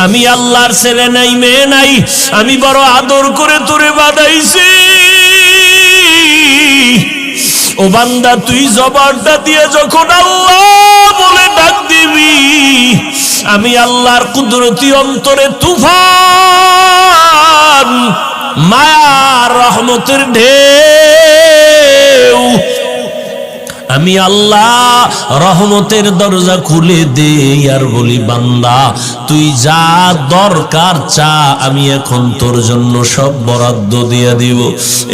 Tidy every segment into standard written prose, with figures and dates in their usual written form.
আমি আল্লাহর ছেলে নাই মেয়ে নাই, আমি বড় আদর করে তোরে বানাইছি। ও বান্দা তুই জবানটা দিয়ে যখন আল্লাহ বলে ডাক দিবি, আমি আল্লাহর কুদরতি অন্তরে তুফান মায়ার রহমতের ঢেউ, আমি আল্লাহ রহমতের দরজা খুলে দেই আর বলি বান্দা তুই যা দরকার চা, আমি এখন তোর জন্য সব বরাদ্দ দিয়ে দিব।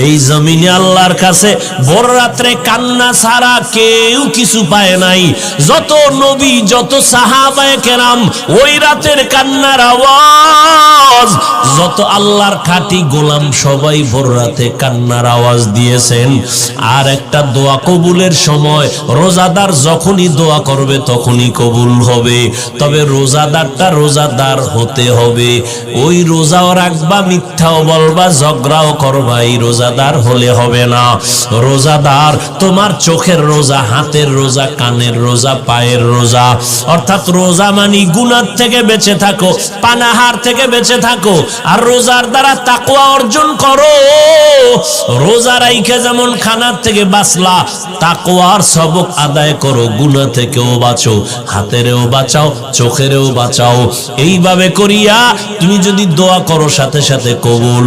এই জমিনে আল্লাহর কাছে ভোর রাত্রে কান্না ছাড়া কেউ কিছু পায় নাই। যত নবী যত সাহাবায়ে কেরাম ওই রাতের কান্নার আওয়াজ, যত আল্লাহর খাঁটি গোলাম সবাই ভোর রাতে কান্নার আওয়াজ দিয়েছেন। আর একটা দোয়া কবুলের সময়, রোজাদার যখনই দোয়া করবে তখনই কবুল হবে। তবে রোজাদারটা রোজাদার হতে হবে। ওই রোজাও রাখবা, মিথ্যাও বলবা, ঝগড়াও করবা, এই রোজাদার হলে হবে না। রোজাদার তোমার চোখের রোজা, হাতের রোজা, কানের রোজা, পায়ের রোজা, অর্থাৎ রোজা মানি গুনাহ থেকে বেঁচে থাকো, পানাহার থেকে বেঁচে থাকো। আর রোজার দ্বারা তাকওয়া অর্জন করো। রোজা রাইখা যেমন খানার থেকে বাঁচলা, তাকওয়ার সবক আদায় করো, গুনাহ থেকেও বাঁচো, হাতেরও বাঁচাও, চোখেরও বাঁচাও। এইভাবে করিয়া তুমি যদি দোয়া করো সাথে সাথে কবুল।